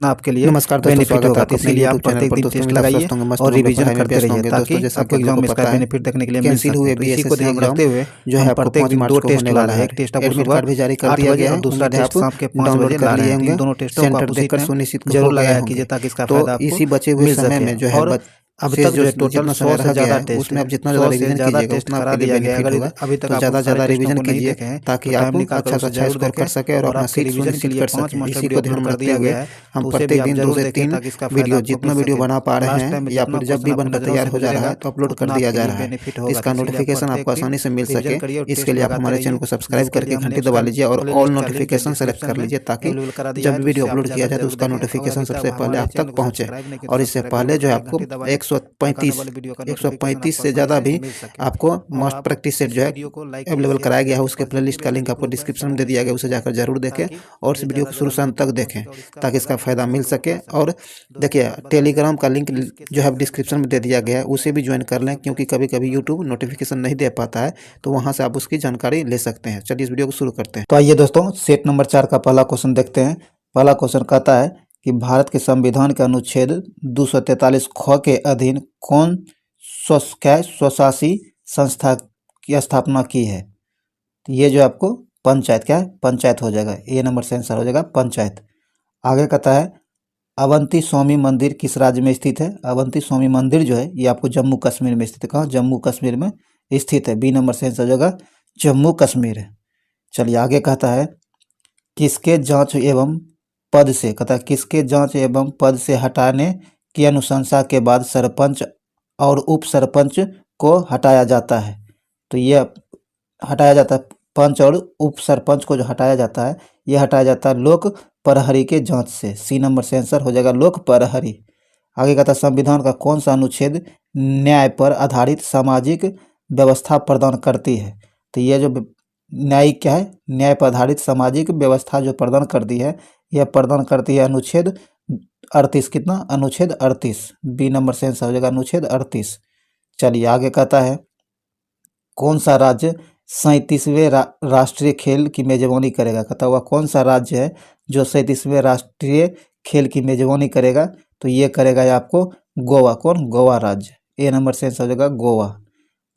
आपके लिए नमस्कार दोस्तों, बेनिफिट स्वागत है होगा। आपका तो अपने इसके लिए आप YouTube चैनल प्रत्येक पर। दिन दोस्तों टेस्ट मेरे लगाइए दोस्तों मस्त और होंगे, रिवीजन पढ़ाई में करते व्यस्त रहिए होंगे। ताकि दोस्तों जैसा आप आपको लोगों एग्जाम को में इसका पता है, बेनिफिट देखने के लिए मिल कैंसिल सके। हुए तो इसी को बीएसएससी ध्यान में एग्जाम रखते हुए जो है हम आपको प्रत्येक 5 दिन मार्च दो को टेस्ट होने ला वाला रहे हैं। है। एक टेस्ट आपको एडमिट सुबह कार्ड भी जारी कर 8 दिया बजे गया और है। दूसरा उम्मीद है आप टेस्ट शाम के 5 डाउनलोड बजे कर ला रहे लिए हैं। तो इन होंगे, दोनों टेस्टों को सेंटर आप उसी देखकर टाइम सुनिश्चित जरूर हो गए लगाया कीजिए होंगे। ताकि इसका तो फायदा आपको इसी बचे हुए मिल समय सके। में जो है और अभी शेष तक जो जो टोटल जितना 100 समय से रह गया ज़्यादा है टेस्ट उसमें आप जितना ज़्यादा 100 से रिवीजन ज़्यादा कीजिएगा टेस्ट उतना करा आपके लिए दिया गया है। बेनिफिट अगर होगा। अभी तक तो आप उन ज़्यादा सारे ज़्यादा टेस्टों रिवीजन को नहीं कीजिए देखे हैं ताकि तो आप टाइम अच्छा निकालकर से उसे अच्छा जरूर स्कोर देखें। कर सके और और अपना आपके सीट रिवीजन के सुनिश्चित लिए कर 5 सके। मास्टर इसी को वीडियो ध्यान अपलोड में कर रखते दिया हुए गया है। हम तो उसे भी प्रत्येक आप दिन 2 जरूर से देखें 3 ताकि इसका फायदा वीडियो आपको मिल जितना वीडियो सके। बना पा और रहे लास्ट हैं टाइम में या जितना फिर जब भी क्वेश्चन आपकी बनकर नज़रों तैयार से हो जा रहा गुजरेगा है तो अपलोड कर उतना दिया आपके जा लिए रहा है। बेनिफिट तो होगा। इसका तो इसीलिए आप नोटिफिकेशन आपको प्रत्येक दिन आसानी से मिल रिवीजन सके, करिए और इसके टेस्ट लिए आप लगाते हमारे चैनल रहिए। को सब्सक्राइब जिसके लिए करके हम घंटी नेक्स्ट दबा का लीजिए और प्ले ऑल लिस्ट का लिंक नोटिफिकेशन सेलेक्ट डिस्क्रिप्शन कर में लीजिए ताकि अवेलेबल करा दिया है। जब तो वीडियो उससे आप अपलोड किया जाकर जाए तो जरूर उसका देखें। और नोटिफिकेशन अभी तक सबसे पहले हमारे आप चैनल तक को पहुंचे। सब्सक्राइब नहीं किया और तो इससे सब्सक्राइब जरूर पहले जो है करिए, आपको घंटी दबा लें ताकि आने 135 वाले वीडियो का नोटिफिकेशन 135 आपको से आसानी ज़्यादा से भी मिल सके। आपको और मस्ट आप प्रैक्टिस सेट इस जो है वीडियो को लाइक कीजिए, अवेलेबल शेयर कराया कीजिए गया है। अपने उसके पर्सनल के प्लेलिस्ट का लिंक फेसबुक आपको ग्रुप में डिस्क्रिप्शन में सेंड दे में दिया गया, शेयर उसे करें जाकर जरूर देखें ताकि और इस ये वीडियो ज़्यादा को से शुरू ज़्यादा से लोग अंत तक तक पहुँच देखें सके और इसका ताकि फायदा इसका अपने फ़ायदा मिल दोस्तों को सके। बता सके। और दोस्तों देखिए को आप बताइए टेलीग्राम का लिंक कि किस जो तरह है से अपने डिस्क्रिप्शन में दे कंटेंट दिया को गया है, उसे भी ज्वाइन कर लें यूट्यूब क्योंकि चैनल कभी पर कभी अपलोड यूट्यूब करते हैं। नोटिफिकेशन नहीं दे पाता है, तो वहाँ से आप उसकी जानकारी ले सकते हैं। चलिए इस वीडियो को शुरू करते हैं। तो आइए दोस्तों, सेट नंबर 4 का पहला क्वेश्चन देखते हैं। पहला क्वेश्चन कहता है कि भारत के संविधान के अनुच्छेद 243 ख के अधीन कौन स्वशासी संस्था की स्थापना की है। तो ये जो आपको पंचायत क्या है, पंचायत हो जाएगा। ए नंबर से आंसर हो जाएगा पंचायत। आगे कहता है अवंती स्वामी मंदिर किस राज्य में स्थित है। अवंती स्वामी मंदिर जो है ये आपको जम्मू कश्मीर में स्थित है। कहाँ, जम्मू कश्मीर में स्थित है। बी नंबर से आंसर हो जाएगा जम्मू कश्मीर है। चलिए आगे कहता है किसके जांच एवं पद से, कहता है किसके जांच एवं पद से हटाने की अनुशंसा के बाद सरपंच और उप सरपंच को हटाया जाता है। तो ये हटाया जाता है, पंच और उप सरपंच को जो हटाया जाता है ये हटाया जाता है लोक प्रहरी के जांच से। सी नंबर से आंसर हो जाएगा लोक प्रहरी। आगे कहता है संविधान का कौन सा अनुच्छेद न्याय पर आधारित सामाजिक व्यवस्था प्रदान करती है। तो ये जो न्यायिक क्या है, न्याय पर आधारित सामाजिक व्यवस्था जो प्रदान करती है यह प्रदान करती है अनुच्छेद 38। कितना, अनुच्छेद 38। बी नंबर से आंसर हो जाएगा अनुच्छेद 38। चलिए आगे कहता है कौन सा राज्य 37वें राष्ट्रीय खेल की मेजबानी करेगा। कहता हुआ कौन सा राज्य है जो 37वें राष्ट्रीय खेल की मेजबानी करेगा। तो ये करेगा ये आपको गोवा। कौन, गोवा राज्य। ए नंबर से आंसर हो जाएगा गोवा।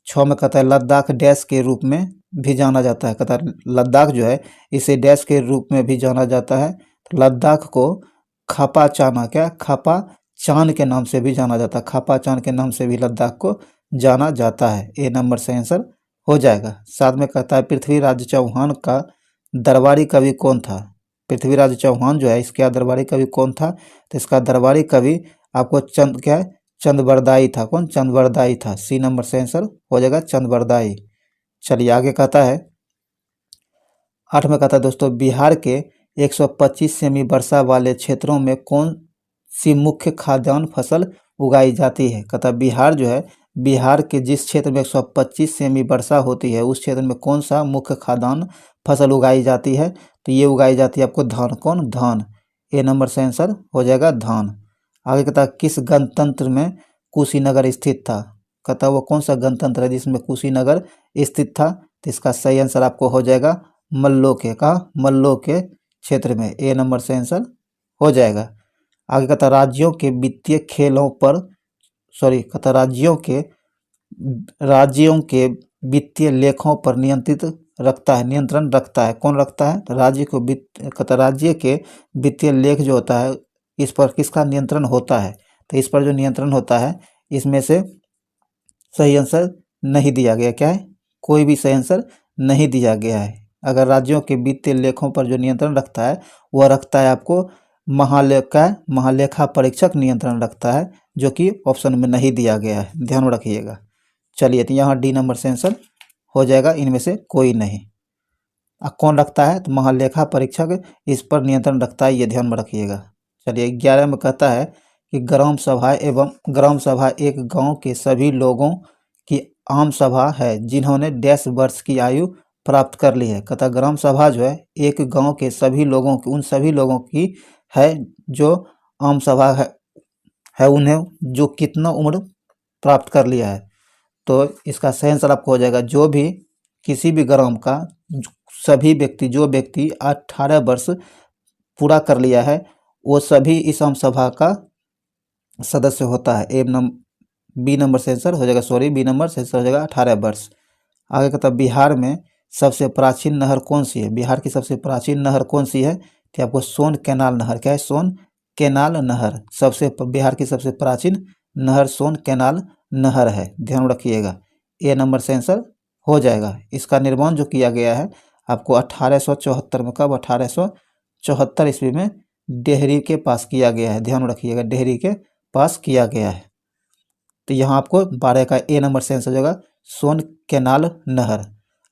6 में कहता है लद्दाख डैश के रूप में भी जाना जाता है। कहता है लद्दाख जो है इसे डैश के रूप में भी जाना जाता है। तो लद्दाख को खापा चाना, क्या, खापा चान के नाम से भी जाना जाता है। खापा चान के नाम से भी लद्दाख को जाना जाता है। ए नंबर से आंसर हो जाएगा। 7 में कहता है पृथ्वीराज चौहान का दरबारी कवि कौन था। पृथ्वीराज चौहान जो है इसका दरबारी कवि कौन था। तो इसका दरबारी कवि आपको चंद क्या है, चंदबरदाई था। कौन, चंदबरदाई था। सी नंबर से आंसर हो जाएगा चंदबरदाई। चलिए आगे कहता है 8 में कहता है दोस्तों बिहार के 125 सेमी वर्षा वाले क्षेत्रों में कौन सी मुख्य खाद्यान्न फसल उगाई जाती है। कहता है बिहार जो है, बिहार के जिस क्षेत्र में 125 सेमी वर्षा होती है उस क्षेत्र में कौन सा मुख्य खाद्यान्न फसल उगाई जाती है। तो ये उगाई जाती है आपको धान। कौन, धान। ए नंबर से आंसर हो जाएगा धान। आगे कहता है किस गणतंत्र में कुशीनगर स्थित था। कहता है वो कौन सा गणतंत्र है जिसमें कुशीनगर स्थित था। तो इसका सही आंसर आपको हो जाएगा मल्लो के, कहा, मल्लो के क्षेत्र में। ए नंबर से आंसर हो जाएगा। आगे कहता राज्यों के वित्तीय खेलों पर कहता राज्यों के वित्तीय लेखों पर नियंत्रण रखता है। कौन रखता है, तो राज्य को कहता राज्य के वित्तीय लेख जो होता है इस पर किसका नियंत्रण होता है। तो इस पर जो नियंत्रण होता है इसमें से सही आंसर नहीं दिया गया। क्या है, कोई भी सही आंसर नहीं दिया गया है। अगर राज्यों के वित्तीय लेखों पर जो नियंत्रण रखता है वह रखता है आपको महालेखा परीक्षक नियंत्रण रखता है, जो कि ऑप्शन में नहीं दिया गया है, ध्यान में रखिएगा। चलिए तो यहाँ डी नंबर से आंसर हो जाएगा, इनमें से कोई नहीं। कौन रखता है, तो महालेखा परीक्षक इस पर नियंत्रण रखता है, ये ध्यान में रखिएगा। चलिए 11 में कहता है कि ग्राम सभा एक गांव के सभी लोगों की आम सभा है जिन्होंने डैश वर्ष की आयु प्राप्त कर ली है। कहता ग्राम सभा जो है एक गांव के सभी लोगों की, उन सभी लोगों की है जो आम सभा है उन्हें जो कितना उम्र प्राप्त कर लिया है। तो इसका सही आंसर आपको हो जाएगा जो भी किसी भी ग्राम का सभी व्यक्ति, जो व्यक्ति 18 वर्ष पूरा कर लिया है वो सभी इस आम सभा का सदस्य होता है। बी नंबर से आंसर हो जाएगा, सॉरी बी नंबर से आंसर हो जाएगा 18 वर्ष। आगे कहता है बिहार में सबसे प्राचीन नहर कौन सी है? बिहार की सबसे प्राचीन नहर कौन सी है? तो आपको सोन कैनाल नहर, क्या है? सोन कैनाल नहर। बिहार की सबसे प्राचीन नहर सोन कैनाल नहर है, ध्यान रखिएगा। ए नंबर से आंसर हो जाएगा। इसका निर्माण जो किया गया है आपको 1874 में, कब? 1874 ईस्वी में डेहरी के पास किया गया है, ध्यान रखिएगा, डेहरी के पास किया गया है। तो यहाँ आपको 12 का ए नंबर से आंसर हो जाएगा सोन कैनाल नहर।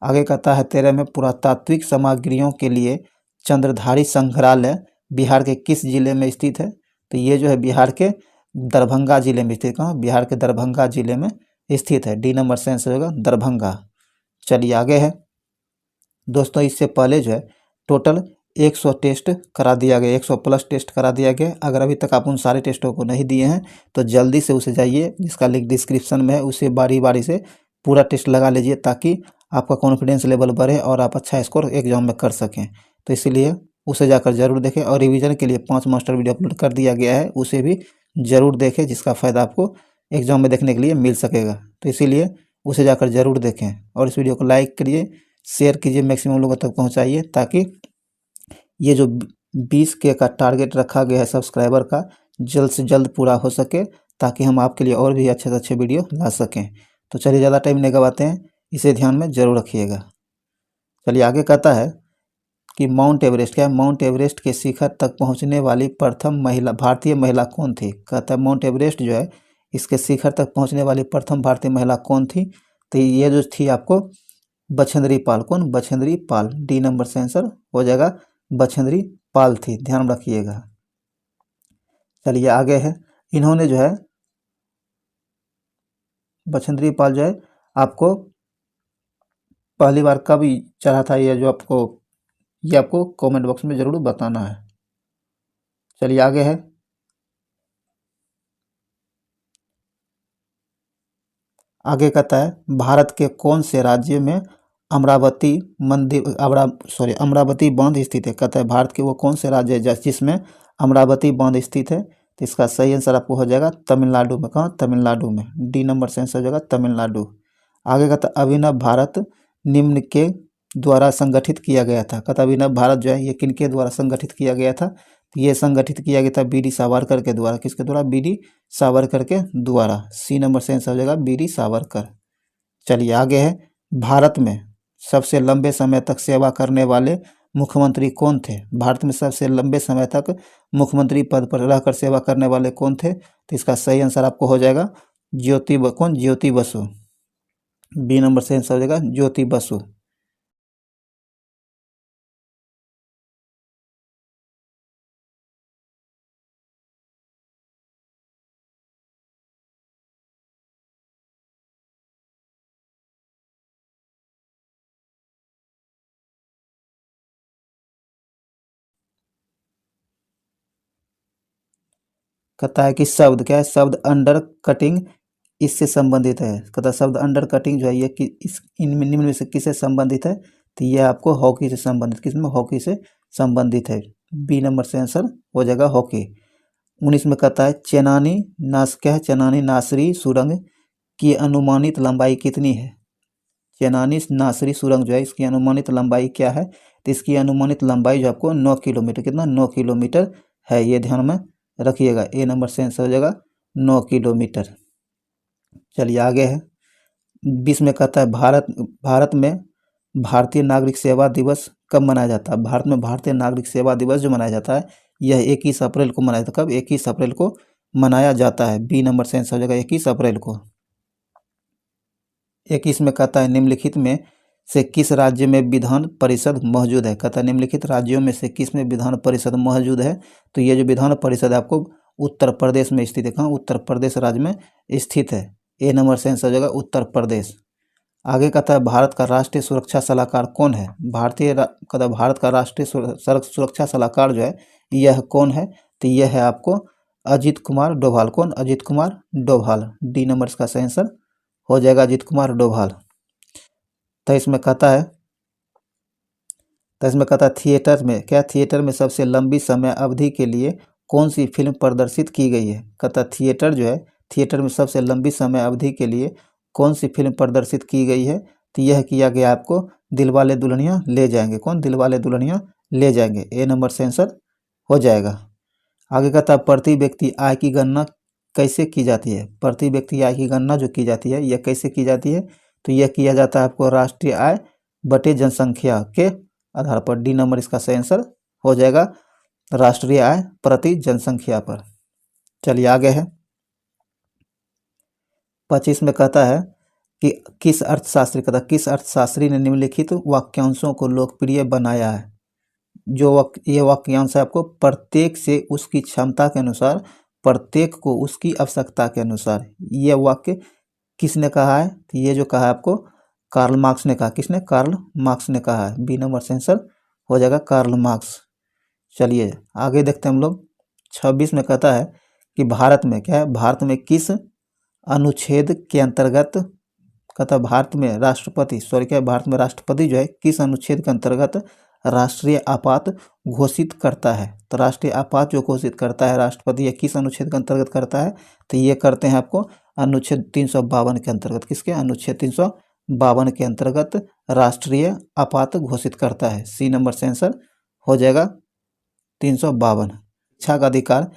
आगे कहता है 13 में पुरातात्विक सामग्रियों के लिए चंद्रधारी संग्रहालय बिहार के किस जिले में स्थित है? तो ये जो है बिहार के दरभंगा जिले में स्थित, कहाँ? बिहार के दरभंगा जिले में स्थित है। डी नंबर से आंसर होगा दरभंगा। चलिए आगे है दोस्तों, इससे पहले जो है टोटल 100 टेस्ट करा दिया गया, 100 प्लस टेस्ट करा दिया गया। अगर अभी तक आप उन सारे टेस्टों को नहीं दिए हैं तो जल्दी से उसे जाइए, जिसका लिंक डिस्क्रिप्शन में है, उसे बारी बारी से पूरा टेस्ट लगा लीजिए ताकि आपका कॉन्फिडेंस लेवल बढ़े और आप अच्छा स्कोर एग्जाम में कर सकें। तो इसीलिए उसे जाकर जरूर देखें। और रिवीजन के लिए 5 मास्टर वीडियो अपलोड कर दिया गया है, उसे भी जरूर देखें, जिसका फ़ायदा आपको एग्जाम में देखने के लिए मिल सकेगा। तो इसीलिए उसे जाकर जरूर देखें और इस वीडियो को लाइक करिए, शेयर कीजिए, मैक्सिमम लोगों तक पहुंचाइए ताकि ये जो 20 के का टारगेट रखा गया है सब्सक्राइबर का, जल्द से जल्द पूरा हो सके, ताकि हम आपके लिए और भी अच्छे से अच्छे वीडियो ला सकें। तो चलिए ज़्यादा टाइम नहीं गवाते हैं, इसे ध्यान में जरूर रखिएगा। चलिए आगे कहता है कि माउंट एवरेस्ट, क्या है? माउंट एवरेस्ट के शिखर तक पहुंचने वाली प्रथम महिला, भारतीय महिला कौन थी? कहता है माउंट एवरेस्ट जो है इसके शिखर तक पहुंचने वाली प्रथम भारतीय महिला कौन थी? तो ये जो थी आपको बछेंद्री पाल। कौन? बछेंद्री पाल। डी नंबर से आंसर हो जाएगा बछेंद्री पाल थी, ध्यान रखिएगा। चलिए आगे है, इन्होंने जो है बछेंद्री पाल जो है आपको पहली बार कब चढ़ा था, ये आपको कमेंट बॉक्स में जरूर बताना है। चलिए आगे है, आगे कहता है भारत के कौन से राज्य में अमरावती अमरावती बांध स्थित है? कहता है भारत के वो कौन से राज्य है जिसमें अमरावती बांध स्थित है? तो इसका सही आंसर आपको हो जाएगा तमिलनाडु में। कहाँ? तमिलनाडु में। डी नंबर से आंसर हो जाएगा तमिलनाडु। आगे कहता है अभिनव भारत निम्न के द्वारा संगठित किया गया था। कहता है अभिनव भारत जो है ये किनके द्वारा संगठित किया गया था? तो ये संगठित किया गया था बी.डी. सावरकर के द्वारा। किसके द्वारा? बी.डी. सावरकर के द्वारा। सी नंबर से आंसर हो जाएगा बी.डी. सावरकर। चलिए आगे है, भारत में सबसे लंबे समय तक सेवा करने वाले मुख्यमंत्री कौन थे? भारत में सबसे लंबे समय तक मुख्यमंत्री पद पर रहकर सेवा करने वाले कौन थे? तो इसका सही आंसर आपको हो जाएगा ज्योति बसु। बी नंबर से आंसर हो जाएगा ज्योति बसु। कहता है कि शब्द, क्या है? शब्द अंडर कटिंग इससे संबंधित है। कहता है शब्द अंडर कटिंग जो है ये कि इस इनमें निम्न में से किससे संबंधित है? तो ये आपको हॉकी से संबंधित, किसमें? हॉकी से संबंधित है। बी नंबर से आंसर हो जाएगा हॉकी। 19 में कहता है चेनानी नासरी सुरंग की अनुमानित लंबाई कितनी है? चेनानी नासरी सुरंग जो है इसकी अनुमानित लंबाई क्या है? तो इसकी अनुमानित लंबाई जो आपको 9 किलोमीटर, कितना? 9 किलोमीटर है, ये ध्यान में रखिएगा। ए नंबर से आंसर हो जाएगा 9 किलोमीटर। चलिए आगे है, 20 में कहता है भारत में भारतीय नागरिक सेवा दिवस कब मनाया जाता है? भारत में भारतीय नागरिक सेवा दिवस जो मनाया जाता है यह 21 अप्रैल को मनाया जाता है। कब? 21 अप्रैल को मनाया जाता है। बी नंबर से आंसर हो जाएगा 21 अप्रैल को। 21 में कहता है निम्नलिखित में से किस राज्य में विधान परिषद मौजूद है? कहता है निम्नलिखित राज्यों में से किस में विधान परिषद मौजूद है? तो ये जो विधान परिषद है आपको उत्तर प्रदेश में स्थित है। कहाँ? उत्तर प्रदेश राज्य में स्थित है। ए नंबर से आंसर हो जाएगा उत्तर प्रदेश। आगे कहता है भारत का राष्ट्रीय सुरक्षा सलाहकार कौन है? कहता है भारत का राष्ट्रीय सुरक्षा सलाहकार जो है यह कौन है? तो यह है आपको अजीत कुमार डोभाल। कौन? अजीत कुमार डोभाल। डी नंबर का सही आंसर हो जाएगा अजीत कुमार डोभाल। तो इसमें कहता है थिएटर में, क्या थिएटर में सबसे लंबी समय अवधि के लिए कौन सी फिल्म प्रदर्शित की गई है? कहता थिएटर जो है, थिएटर में सबसे लंबी समय अवधि के लिए कौन सी फिल्म प्रदर्शित की गई है? तो यह किया गया आपको दिलवाले दुल्हनिया ले जाएंगे। कौन? दिलवाले दुल्हनिया ले जाएंगे। ए नंबर से आंसर हो जाएगा। आगे कहता है प्रति व्यक्ति आय की गणना कैसे की जाती है? प्रति व्यक्ति आय की गणना जो की जाती है यह कैसे की जाती है? तो यह किया जाता है आपको राष्ट्रीय आय बटे जनसंख्या के आधार पर। डी नंबर इसका सही आंसर हो जाएगा, राष्ट्रीय आय प्रति जनसंख्या पर। चलिए आगे है 25 में कहता है कि किस अर्थशास्त्री, कहता किस अर्थशास्त्री ने निम्नलिखित वाक्यांशों को लोकप्रिय बनाया है? जो ये वाक्यांश है आपको प्रत्येक से उसकी क्षमता के अनुसार, प्रत्येक को उसकी आवश्यकता के अनुसार। यह वाक्य किसने कहा है? तो ये जो कहा है आपको कार्ल मार्क्स ने कहा। किसने? कार्ल मार्क्स ने कहा है। बी नंबर से आंसर हो जाएगा कार्ल मार्क्स। चलिए आगे देखते हैं हम लोग 26 में कहता है कि भारत में क्या है, भारत में किस अनुच्छेद के अंतर्गत, कहता भारत में राष्ट्रपति भारत में राष्ट्रपति जो है किस अनुच्छेद के अंतर्गत राष्ट्रीय आपात घोषित करता है? तो राष्ट्रीय आपात जो घोषित करता है राष्ट्रपति, ये किस अनुच्छेद के अंतर्गत करता है? तो ये करते हैं आपको अनुच्छेद 352 के अंतर्गत। किसके? अनुच्छेद 352 के अंतर्गत राष्ट्रीय आपात घोषित करता है। सी नंबर से आंसर हो जाएगा 352। शिक्षा का अधिकार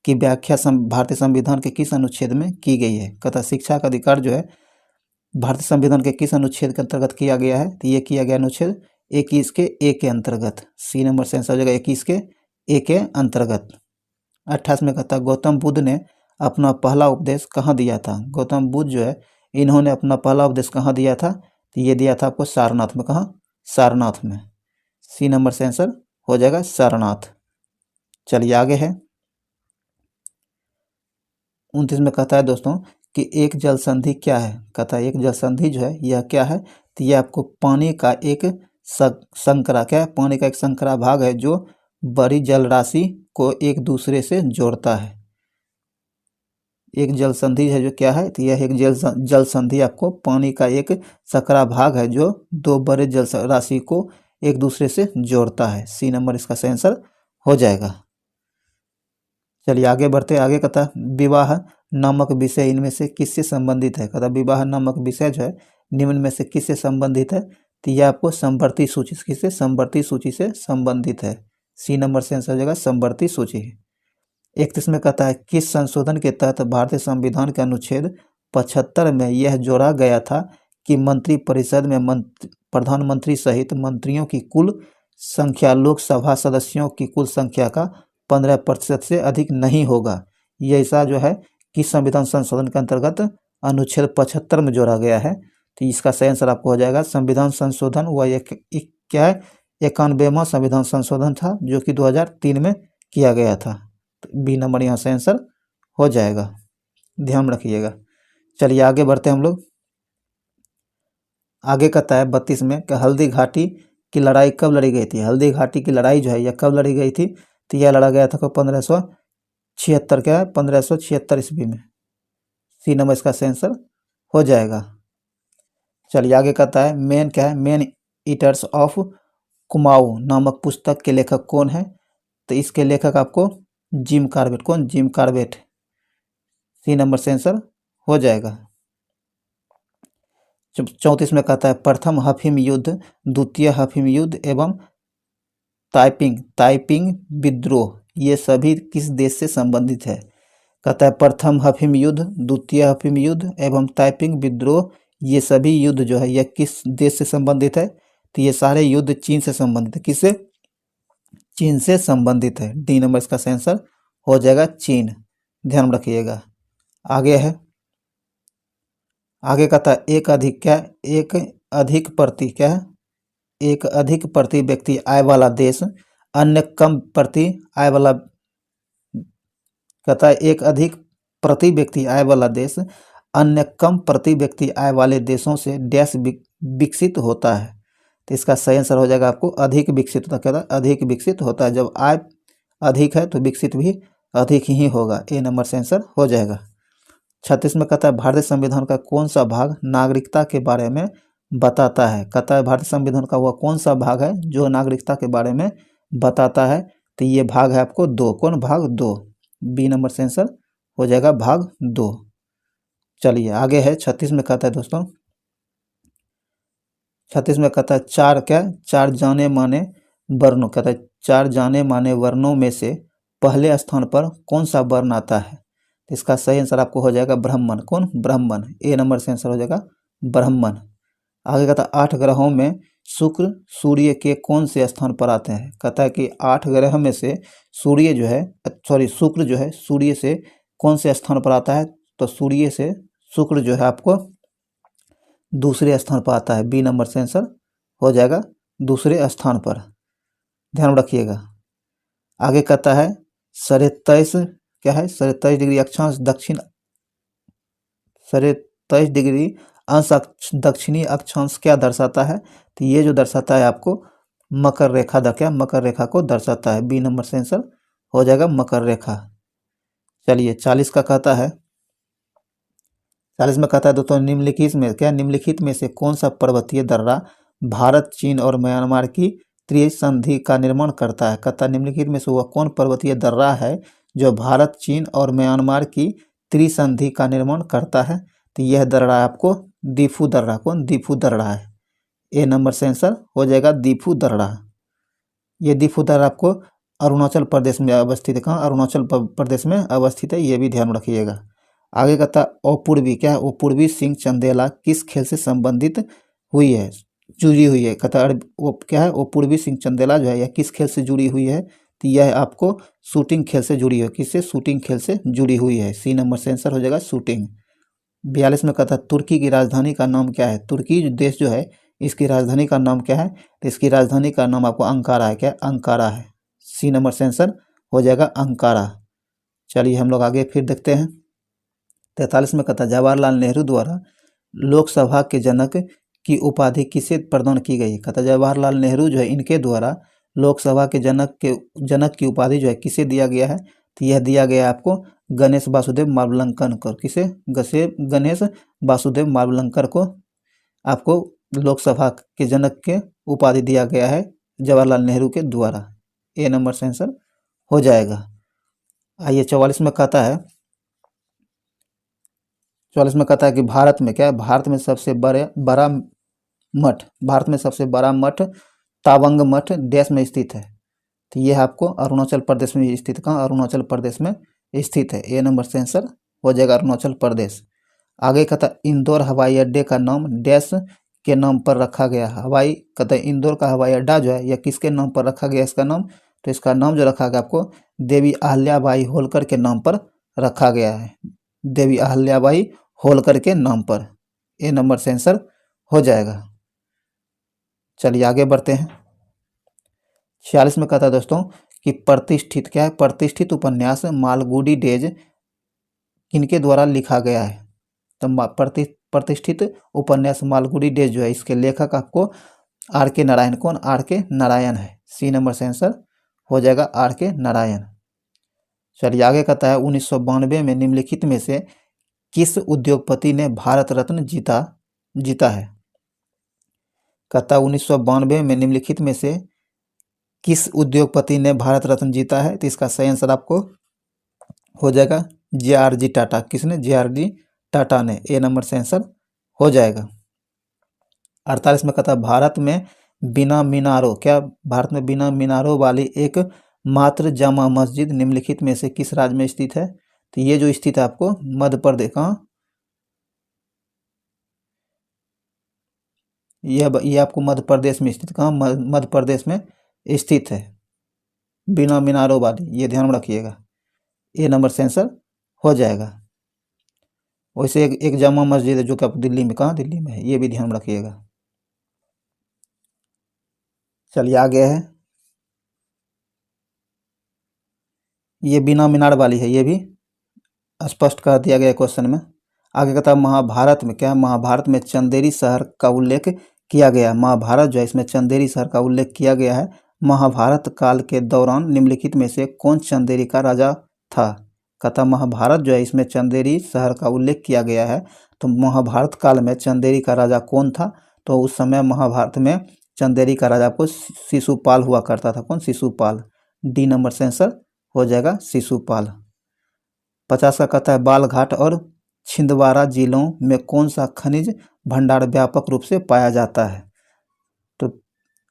की व्याख्या भारतीय संविधान के किस अनुच्छेद में की गई है? कहता शिक्षा का अधिकार जो है भारतीय संविधान के किस अनुच्छेद के अंतर्गत किया गया है? तो ये किया गया अनुच्छेद 21 के ए के अंतर्गत। सी नंबर से आंसर हो जाएगा 21 के ए के अंतर्गत। 28 में कहता गौतम बुद्ध ने अपना पहला उपदेश कहाँ दिया था? गौतम बुद्ध जो है इन्होंने अपना पहला उपदेश कहाँ दिया था? तो ये दिया था आपको सारनाथ में। कहाँ? सारनाथ में। सी नंबर से आंसर हो जाएगा सारनाथ। चलिए आगे है 29 में कहता है दोस्तों कि एक जल संधि क्या है? कहता है एक जल संधि जो है यह क्या है? तो यह आपको पानी का एक संकरा, क्या है? पानी का एक संकरा भाग है जो बड़ी जल राशि को एक दूसरे से जोड़ता है। एक जल संधि है जो क्या है? तो यह एक जल संधि आपको पानी का एक संकरा भाग है जो दो बड़े जल राशि को एक दूसरे से जोड़ता है। सी नंबर इसका सही आंसर हो जाएगा। चलिए आगे बढ़ते। आगे कहता विवाह नामक विषय इनमें से किससे संबंधित है? कहता विवाह नामक विषय जो है निम्न में से किससे संबंधित है? तो यह आपको समवर्ती सूची, किससे? समवर्ती सूची से संबंधित है। सी नंबर से आंसर हो जाएगा समवर्ती सूची। 31 में कहता है किस संशोधन के तहत भारतीय संविधान के अनुच्छेद 75 में यह जोड़ा गया था कि मंत्रिपरिषद में प्रधानमंत्री सहित मंत्रियों की कुल संख्या लोकसभा सदस्यों की कुल संख्या का 15% से अधिक नहीं होगा? ये ऐसा जो है किस संविधान संशोधन के अंतर्गत अनुच्छेद 75 में जोड़ा गया है? तो इसका सही आंसर आपको हो जाएगा संविधान संशोधन वह क्या है? 91वां संविधान संशोधन था जो कि 2003 में किया गया था। तो बी नंबर यहाँ से आंसर हो जाएगा, ध्यान रखिएगा। चलिए आगे बढ़ते हैं हम लोग। आगे कहता है 32 में कि हल्दी घाटी की लड़ाई कब लड़ी गई थी? हल्दी घाटी की लड़ाई जो है यह कब लड़ी गई थी? तो यह लड़ा गया था 1576 क्या है? 1576 ईस्वी में। सी नंबर इसका सही आंसर हो जाएगा। चलिए आगे कहता है मेन क्या है? मेन ईटर्स ऑफ कुमाऊं नामक पुस्तक के लेखक कौन है? तो इसके लेखक आपको जिम कार्बेट। कौन? Jim Corbett. सी नंबर से आंसर हो जाएगा। 34 में कहता है प्रथम हफीम युद्ध, द्वितीय हफीम युद्ध एवं ताइपिंग विद्रोह ये सभी किस देश से संबंधित है? कहता है प्रथम हफीम युद्ध, द्वितीय हफीम युद्ध एवं ताइपिंग विद्रोह ये सभी युद्ध जो है यह किस देश से संबंधित है? तो ये सारे युद्ध चीन से संबंधित है। किससे? चीन से संबंधित है। डी नंबर इसका सही आंसर हो जाएगा चीन, ध्यान रखिएगा। आगे है, आगे कहता है एक अधिक प्रति व्यक्ति आय वाला देश अन्य कम प्रति आय वाला, कहता है एक अधिक प्रति व्यक्ति आय वाला देश अन्य कम प्रति व्यक्ति आय वाले देशों से डैश विकसित होता है। तो इसका सही आंसर हो जाएगा आपको अधिक विकसित होता है। कहता है अधिक विकसित होता है, जब आय अधिक है तो विकसित भी अधिक ही होगा। ए नंबर से आंसर हो जाएगा। 36 में कहता है भारतीय संविधान का कौन सा भाग नागरिकता के बारे में बताता है? कहता है भारतीय संविधान का वह कौन सा भाग है जो नागरिकता के बारे में बताता है? तो ये भाग है आपको 2, कौन भाग 2, बी नंबर से आंसर हो जाएगा भाग 2। चलिए आगे है 36 में कहता है दोस्तों, 36 में कहता है चार क्या, चार जाने माने वर्णों, कहता है चार जाने माने वर्णों में से पहले स्थान पर कौन सा वर्ण आता है। तो इसका सही आंसर आपको हो जाएगा ब्राह्मण, कौन ब्राह्मण, ए नंबर से आंसर हो जाएगा ब्राह्मण। आगे कहता है 8 ग्रहों में शुक्र सूर्य के कौन से स्थान पर आते हैं। कहता है कि 8 ग्रह में से सूर्य जो है, सॉरी शुक्र जो है सूर्य से कौन से स्थान पर आता है। तो सूर्य से शुक्र जो है आपको दूसरे स्थान पर आता है, बी नंबर से आंसर हो जाएगा दूसरे स्थान पर, ध्यान रखिएगा। आगे कहता है 23 क्या है, 23 डिग्री अक्षांश दक्षिण, 23 डिग्री अंश दक्षिणी अक्षांश क्या दर्शाता है। तो ये जो दर्शाता है आपको मकर रेखा क्या, मकर रेखा को दर्शाता है, बी नंबर से आंसर हो जाएगा मकर रेखा। चलिए 40 का कहता है, 40 में कहता है दोस्तों निम्नलिखित में क्या, निम्नलिखित में से कौन सा पर्वतीय दर्रा भारत चीन और म्यांमार की त्रिसंधि का निर्माण करता है। कहता है निम्नलिखित में से वह कौन पर्वतीय दर्रा है जो भारत चीन और म्यांमार की त्रिसंधि का निर्माण करता है। तो यह दर्रा आपको दीफू दर्रा, कौन दीफू दर्रा है, ए नंबर से आंसर हो जाएगा दीफू दर्रा। ये दीफू दर्रा आपको अरुणाचल प्रदेश में अवस्थित है, कहाँ अरुणाचल प्रदेश में अवस्थित है, ये भी ध्यान रखिएगा। आगे कहता अपूर्वी क्या है, अपूर्वी सिंह चंदेला किस खेल से संबंधित हुई है, जुड़ी हुई है। कहता वो क्या है, अपूर्वी सिंह चंदेला जो है यह किस खेल से जुड़ी हुई है। तो यह आपको शूटिंग खेल से जुड़ी है, किससे, शूटिंग खेल से जुड़ी हुई है, सी नंबर से आंसर हो जाएगा शूटिंग। 42 में कहता है तुर्की की राजधानी का नाम क्या है। तुर्की देश जो है इसकी राजधानी का नाम क्या है। तो इसकी राजधानी का नाम आपको अंकारा है, क्या अंकारा है, सी नंबर से आंसर हो जाएगा अंकारा। चलिए हम लोग आगे फिर देखते हैं। 43 में कहता है जवाहरलाल नेहरू द्वारा लोकसभा के जनक की उपाधि किसे प्रदान की गई। कहता है जवाहरलाल नेहरू जो है इनके द्वारा लोकसभा के जनक की उपाधि जो है किसे दिया गया है। तो यह दिया गया है आपको गणेश वासुदेव मावलंकर को, किसे, गणेश वासुदेव मावलंकर को आपको लोकसभा के जनक के उपाधि दिया गया है जवाहरलाल नेहरू के द्वारा, ए नंबर से आंसर हो जाएगा। आइए 44 में कहता है, 44 में कहता है कि भारत में क्या है, भारत में सबसे बड़ा मठ, भारत में सबसे बड़ा मठ तावंग मठ देश में स्थित है। तो यह आपको अरुणाचल प्रदेश में स्थित, कहाँ अरुणाचल प्रदेश में स्थित है, ए नंबर से आंसर हो जाएगा अरुणाचल प्रदेश। आगे कहता इंदौर हवाई अड्डे का नाम डैश के नाम पर रखा गया। हवाई कहता है इंदौर का हवाई अड्डा जो है यह किसके नाम पर रखा गया इसका नाम। तो इसका नाम जो रखा गया आपको देवी अहल्याबाई होलकर के नाम पर रखा गया है, देवी अहल्याबाई होलकर के नाम पर, ए नंबर से आंसर हो जाएगा। चलिए आगे बढ़ते हैं। 46 में कहता है दोस्तों कि प्रतिष्ठित क्या है, प्रतिष्ठित उपन्यास मालगुडी डेज किनके द्वारा लिखा गया है। तो प्रतिष्ठित उपन्यास मालगुडी डेज जो है इसके लेखक आपको आर के नारायण, कौन आर के नारायण है, सी नंबर से आंसर हो जाएगा आर के नारायण। चलिए आगे कहता है 1992 में निम्नलिखित में से किस उद्योगपति ने भारत रत्न जीता है। कहता 1992 में निम्नलिखित में से किस उद्योगपति ने भारत रत्न जीता है। तो इसका सही आंसर आपको हो जाएगा JRG टाटा, किसने, JRG टाटा ने, ए नंबर से आंसर हो जाएगा। 48 में कहता भारत में बिना मीनारों क्या, भारत में बिना मीनारों वाली एक मात्र जामा मस्जिद निम्नलिखित में से किस राज्य में स्थित है। तो ये जो स्थित है आपको मध्य प्रदेश, कहाँ, यह आपको मध्य प्रदेश में स्थित, कहाँ मध्य प्रदेश में स्थित है, बिना मीनारों वाली, ये ध्यान रखिएगा, ए नंबर से आंसर हो जाएगा। वैसे एक जामा मस्जिद है जो कि आप दिल्ली में, कहाँ दिल्ली में है, ये भी ध्यान रखिएगा। चलिए आगे है, ये बिना मीनार वाली है, ये भी स्पष्ट कर दिया गया क्वेश्चन में। आगे कहता है महाभारत में क्या है, महाभारत में चंदेरी शहर का उल्लेख किया गया है। महाभारत जो है इसमें चंदेरी शहर का उल्लेख किया गया है। महाभारत काल के दौरान निम्नलिखित में से कौन चंदेरी का राजा था। कहता महाभारत जो है इसमें चंदेरी शहर का उल्लेख किया गया है। तो महाभारत काल में चंदेरी का राजा कौन था। तो उस समय महाभारत में चंदेरी का राजा आपको शिशुपाल हुआ करता था, कौन, शिशुपाल। डी नंबर से आंसर हो जाएगा शिशुपाल। 50 का कहता है बालघाट और छिंदवाड़ा जिलों में कौन सा खनिज भंडार व्यापक रूप से पाया जाता है? तो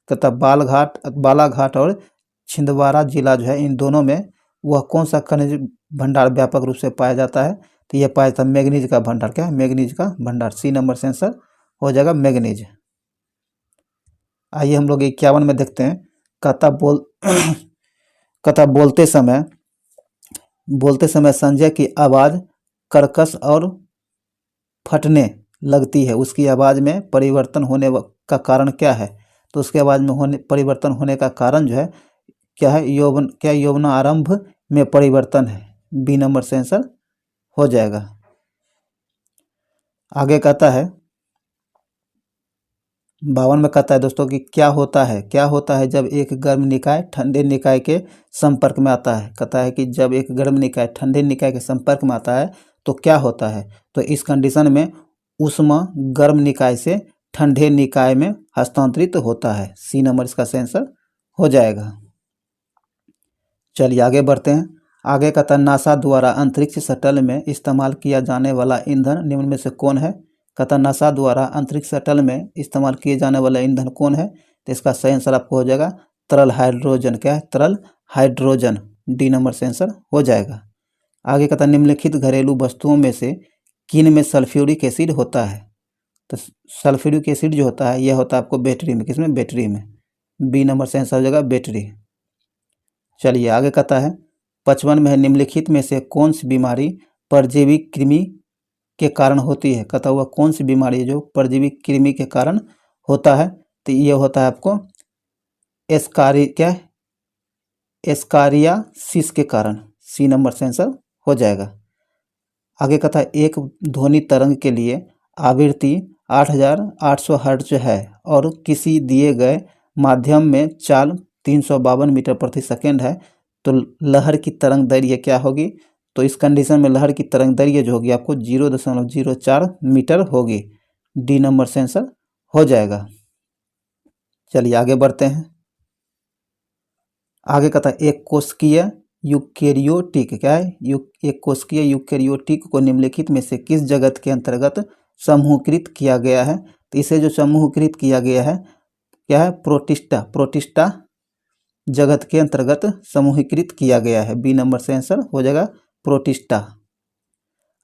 कहता बालाघाट और छिंदवाड़ा जिला जो है, इन दोनों में वह कौन सा खनिज भंडार व्यापक रूप से पाया जाता है? तो यह पाया जाता है मैग्नीज का भंडार। क्या है? मैग्नीज का भंडार। सी नंबर से आंसर हो जाएगा मैग्नीज। आइए हम लोग 51 में देखते हैं। कहता बोलते समय संजय की आवाज कर्कश और फटने लगती है, उसकी आवाज में परिवर्तन होने का कारण क्या है? तो उसकी आवाज में परिवर्तन होने का कारण जो है क्या है? यौवनारंभ में परिवर्तन है। बी नंबर से आंसर हो जाएगा। आगे कहता है 52 में कहता है दोस्तों कि क्या होता है जब एक गर्म निकाय ठंडे निकाय के संपर्क में आता है? कहता है कि जब एक गर्म निकाय ठंडे निकाय के संपर्क में आता है तो क्या होता है? तो इस कंडीशन में ऊष्मा गर्म निकाय से ठंडे निकाय में हस्तांतरित होता है। सी नंबर इसका आंसर हो जाएगा। चलिए आगे बढ़ते हैं। आगे कहता है नासा द्वारा अंतरिक्ष शटल में इस्तेमाल किया जाने वाला ईंधन निम्न में से कौन है? कहता है नासा द्वारा अंतरिक्ष शटल में इस्तेमाल किए जाने वाला ईंधन कौन है? तो इसका सही आंसर आपको हो जाएगा तरल हाइड्रोजन। क्या है? तरल हाइड्रोजन। डी नंबर से आंसर हो जाएगा। आगे कहता है निम्नलिखित घरेलू वस्तुओं में से किन में सल्फ्यूरिक एसिड होता है? तो सल्फ्यूरिक एसिड जो होता है यह होता है आपको बैटरी में। किसमें? बैटरी में। बी नंबर से आंसर हो जाएगा बैटरी। चलिए आगे कहता है 55 में है निम्नलिखित में से कौन सी बीमारी परजीवी कृमि के कारण होती है? कहता हुआ कौन सी बीमारी जो परजीवी कृमि के कारण होता है? तो ये होता है आपको एस्कारियासिस के कारण। सी नंबर से आंसर हो जाएगा। आगे कहता है एक ध्वनि तरंग के लिए आवृत्ति 8800 हर्ट्ज है और किसी दिए गए माध्यम में चाल 352 मीटर प्रति सेकेंड है, तो लहर की तरंग दैर्घ्य क्या होगी? तो इस कंडीशन में लहर की तरंग दैर्घ्य जो होगी आपको 0.04 मीटर होगी। डी नंबर से आंसर हो जाएगा। चलिए आगे बढ़ते हैं। आगे कहता है एक कोशिकीय यूकेरियोटिक। क्या है? एक कोशिकीय यूकेरियोटिक को निम्नलिखित में से किस जगत के अंतर्गत समूहीकृत किया गया है? तो इसे जो समूहीकृत किया गया है क्या है? प्रोटिस्टा जगत के अंतर्गत समूहीकृत किया गया है। बी नंबर से आंसर हो जाएगा प्रोटिस्टा।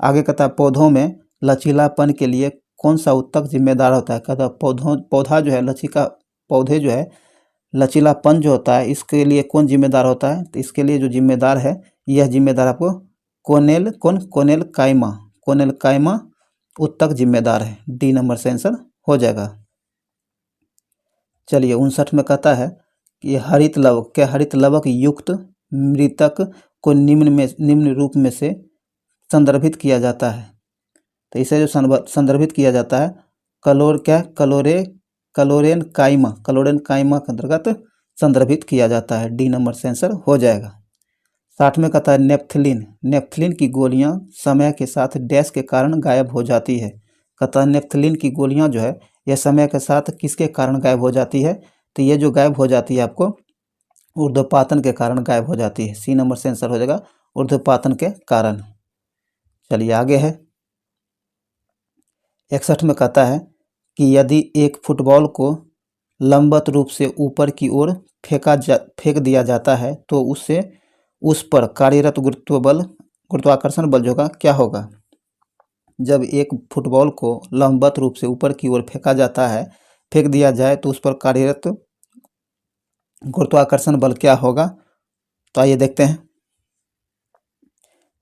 आगे कहता है पौधों में लचीलापन के लिए कौन सा ऊतक जिम्मेदार होता है? कहता है पौधे जो है लचीलापन जो होता है इसके लिए कौन जिम्मेदार होता है? तो इसके लिए जो जिम्मेदार है यह जिम्मेदार आपको कोनेल काइमा ऊतक जिम्मेदार है। डी नंबर से आंसर हो जाएगा। चलिए 59 में कहता है कि हरित लवक युक्त मृतक को निम्न रूप में से संदर्भित किया जाता है? तो इसे जो संदर्भित किया जाता है क्लोरेन काइमा के अंतर्गत संदर्भित किया जाता है। डी नंबर से आंसर हो जाएगा। 60 में कहता है नेप्थलीन की गोलियां समय के साथ डैश के कारण गायब हो जाती है? कहता है नेप्थलीन की गोलियां जो है यह समय के साथ किसके कारण गायब हो जाती है? तो ये जो गायब हो जाती है आपको ऊर्ध्वपातन के कारण गायब हो जाती है। सी नंबर से आंसर हो जाएगा ऊर्ध्वपातन के कारण। चलिए आगे है 61 में कहता है कि यदि एक फुटबॉल को लंबवत रूप से ऊपर की ओर फेंक दिया जाता है तो उससे उस पर कार्यरत गुरुत्वाकर्षण बल जो होगा क्या होगा? जब एक फुटबॉल को लंबवत रूप से ऊपर की ओर फेंक दिया जाए तो उस पर कार्यरत गुरुत्वाकर्षण बल क्या होगा? तो आइए देखते हैं।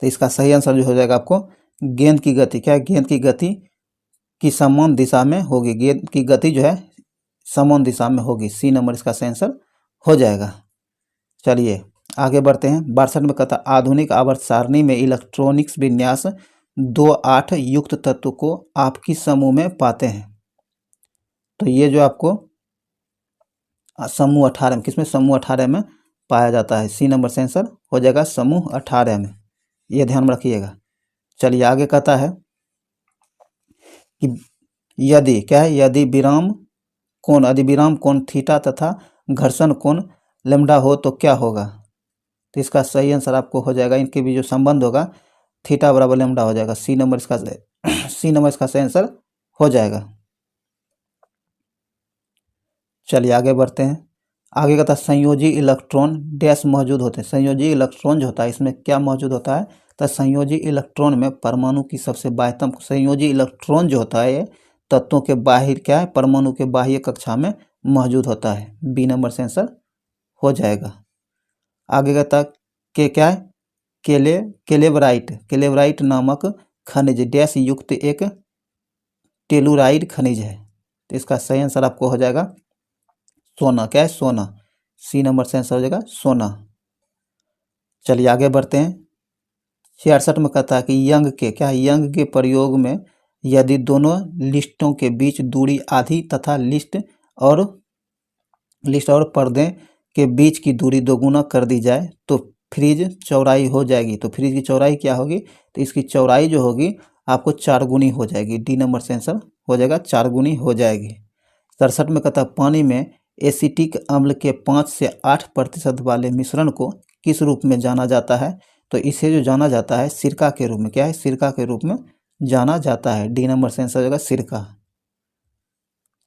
तो इसका सही आंसर जो हो जाएगा आपको गेंद की गति। क्या है? गेंद की गति की समान दिशा में होगी। गेंद की गति जो है समान दिशा में होगी। सी नंबर इसका सही आंसर हो जाएगा। चलिए आगे बढ़ते हैं। 62 में कहता आधुनिक आवर्त सारणी में इलेक्ट्रॉनिक्स विन्यास 2-8 युक्त तत्व को आप किस समूह में पाते हैं? तो ये जो आपको समूह 18 में, किसमें? समूह 18 में पाया जाता है। सी नंबर से आंसर हो जाएगा समूह 18 में। ये ध्यान में रखिएगा। चलिए आगे कहता है कि यदि विराम कोण थीटा तथा घर्षण कोण लैम्डा हो तो क्या होगा? तो इसका सही आंसर आपको हो जाएगा, इनके बीच जो संबंध होगा थीटा बराबर लैम्डा हो जाएगा। सी नंबर इसका सही आंसर हो जाएगा। चलिए आगे बढ़ते हैं। आगे कहता है संयोजी इलेक्ट्रॉन डैश मौजूद होते हैं। संयोजी इलेक्ट्रॉन जो होता है इसमें क्या मौजूद होता है, तो संयोजी इलेक्ट्रॉन में परमाणु की सबसे बाह्यतम, संयोजी इलेक्ट्रॉन जो होता है ये तत्वों के बाहर क्या है, परमाणु के बाह्य कक्षा में मौजूद होता है। बी नंबर से आंसर हो जाएगा। आगे कहता है कि क्या है, केलेवराइट नामक खनिज डैश युक्त एक टेलुराइड खनिज है। तो इसका सही आंसर आपको हो जाएगा सोना। क्या है, सोना। सी नंबर से आंसर हो जाएगा सोना। चलिए आगे बढ़ते हैं। 66 में कहता है कि यंग के प्रयोग में यदि दोनों लिस्टों के बीच दूरी आधी तथा लिस्ट और पर्दे के बीच की दूरी दोगुना कर दी जाए तो फ्रिज चौड़ाई हो जाएगी। तो फ्रिज की चौड़ाई क्या होगी, तो इसकी चौड़ाई जो होगी आपको 4 गुनी हो जाएगी। डी नंबर से आंसर हो जाएगा 4 गुनी हो जाएगी। 67 में कहता है पानी में एसिटिक अम्ल के 5 से 8% वाले मिश्रण को किस रूप में जाना जाता है, तो इसे जो जाना जाता है सिरका के रूप में, क्या है, सिरका के रूप में जाना जाता है। डी नंबर से आंसर हो जाएगा सिरका।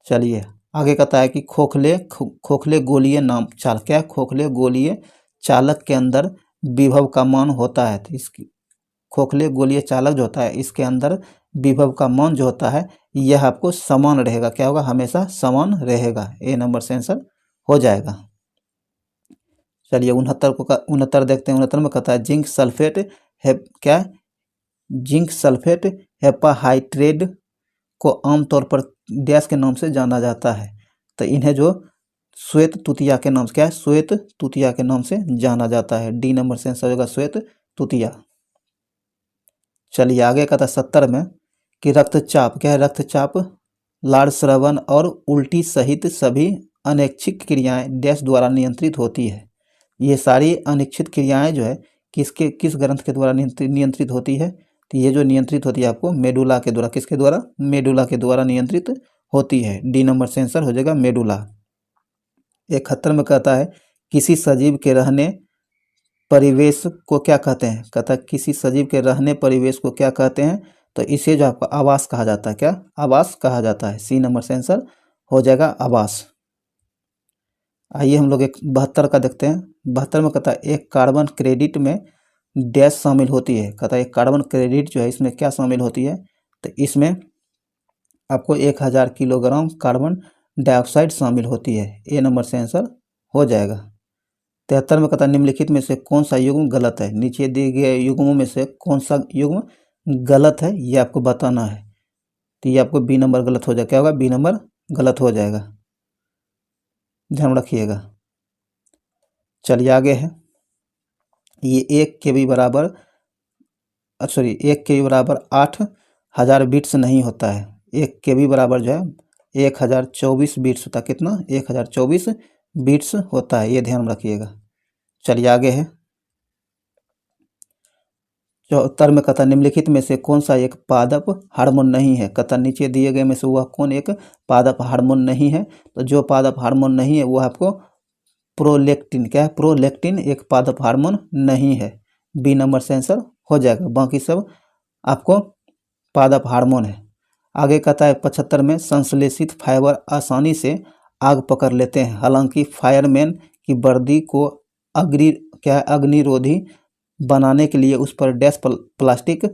चलिए आगे कहता है कि खोखले गोलीय नाम चालक, क्या है, खोखले गोलीय चालक के अंदर विभव का मान होता है। तो इसकी खोखले गोलीय चालक जो होता है इसके अंदर विभव का मान जो होता है यह आपको समान रहेगा। क्या होगा, हमेशा समान रहेगा। ए नंबर से आंसर हो जाएगा। चलिए 69 देखते हैं। 69 में कहता है जिंक सल्फेट है, क्या है, जिंक सल्फेट हेपाहाइड्रेट को आमतौर पर डैश के नाम से जाना जाता है। तो इन्हें जो श्वेत तुतिया के नाम से, क्या है, श्वेत तुतिया के नाम से जाना जाता है। डी नंबर से आंसर होगा श्वेत तुतिया। चलिए आगे कहता है 70 में कि रक्तचाप, क्या है, रक्तचाप, लाड़ स्रवण और उल्टी सहित सभी अनैच्छिक क्रियाएं डैश द्वारा नियंत्रित होती है। ये सारी अनिच्छित क्रियाएं जो है किस ग्रंथ के द्वारा नियंत्रित होती है, तो ये जो नियंत्रित होती है आपको मेडुला के द्वारा। किसके द्वारा, मेडुला के द्वारा नियंत्रित होती है। डी नंबर से आंसर हो जाएगा मेडुला। 71 में कहता है किसी सजीव के रहने परिवेश को क्या कहते हैं, कहता है किसी सजीव के रहने परिवेश को क्या कहते हैं, तो इसे जो आपका आवास कहा जाता है। क्या, आवास कहा जाता है। सी नंबर से आंसर हो जाएगा आवास। आइए हम लोग एक 72 का देखते हैं। 72 में कहता है एक कार्बन क्रेडिट में डैश शामिल होती है। कहता है एक कार्बन क्रेडिट जो है इसमें क्या शामिल होती है, तो इसमें आपको 1000 किलोग्राम कार्बन डाइऑक्साइड शामिल होती है। ए नंबर से आंसर हो जाएगा। 73 में कहता है निम्नलिखित में से कौन सा युग्म गलत है। नीचे दिए गए युग्मों में से कौन सा युग्म गलत है ये आपको बताना है। तो ये आपको बी नंबर गलत हो जाएगा। क्या होगा, बी नंबर गलत हो जाएगा, ध्यान रखिएगा। चलिए आगे है। ये 1 KB बराबर 8000 बिट्स नहीं होता है। 1 KB बराबर जो है 1024 बिट्स होता है। कितना, 1024 बिट्स होता है, ये ध्यान रखिएगा। चलिए आगे है। 74 में कहता निम्नलिखित में से कौन सा एक पादप हार्मोन नहीं है। कहता नीचे दिए गए में से वह कौन एक पादप हार्मोन नहीं है, तो जो पादप हार्मोन नहीं है वो आपको प्रोलेक्टिन, क्या है, प्रोलेक्टिन एक पादप हार्मोन नहीं है। बी नंबर से आंसर हो जाएगा, बाकी सब आपको पादप हार्मोन है। आगे कहता है 75 में संश्लेषित फाइबर आसानी से आग पकड़ लेते हैं, हालांकि फायरमैन की वर्दी को अग्निरोधी बनाने के लिए उस पर डैश प्लास्टिक,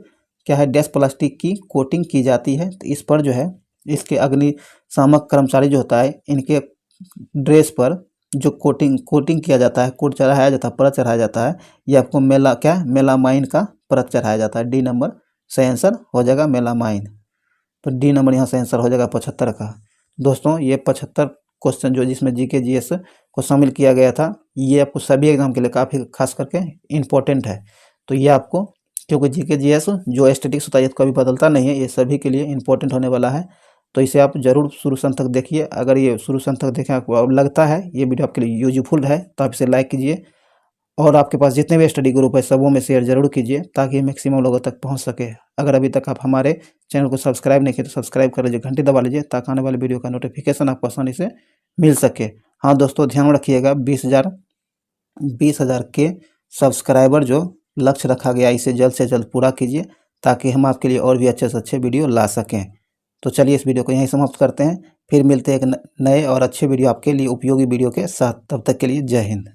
क्या है, डैश प्लास्टिक की कोटिंग की जाती है। तो इस पर जो है इसके अग्निशामक कर्मचारी जो होता है इनके ड्रेस पर जो कोटिंग किया जाता है, कोट चढ़ाया जाता है, परत चढ़ाया जाता है, ये आपको मेलामाइन का परत चढ़ाया जाता है। डी नंबर सही आंसर हो जाएगा मेलामाइन। तो डी नंबर यहाँ से आंसर हो जाएगा 75 का। दोस्तों ये 75 क्वेश्चन जो जिसमें जीके जीएस को शामिल किया गया था, ये आपको सभी एग्जाम के लिए काफ़ी खास करके इम्पोर्टेंट है। तो ये आपको, क्योंकि जीके जीएस जो स्टैटिक्स होता है ये कभी बदलता नहीं है, ये सभी के लिए इम्पोर्टेंट होने वाला है। तो इसे आप जरूर शुरू से अंत तक देखिए। अगर ये शुरू से अंत तक देखें आपको लगता है ये वीडियो आपके लिए यूजफुल है तो आप इसे लाइक कीजिए और आपके पास जितने भी स्टडी ग्रुप है सबों में शेयर जरूर कीजिए ताकि मैक्सिमम लोगों तक पहुंच सके। अगर अभी तक आप हमारे चैनल को सब्सक्राइब नहीं किए तो सब्सक्राइब कर लीजिए, घंटी दबा लीजिए ताकि आने वाले वीडियो का नोटिफिकेशन आपको आसानी से मिल सके। हाँ दोस्तों ध्यान रखिएगा 20,000 के सब्सक्राइबर जो लक्ष्य रखा गया इसे जल्द से जल्द पूरा कीजिए, ताकि हम आपके लिए और भी अच्छे से अच्छे वीडियो ला सकें। तो चलिए इस वीडियो को यहीं समाप्त करते हैं, फिर मिलते हैं एक नए और अच्छे वीडियो आपके लिए उपयोगी वीडियो के साथ। तब तक के लिए जय हिंद।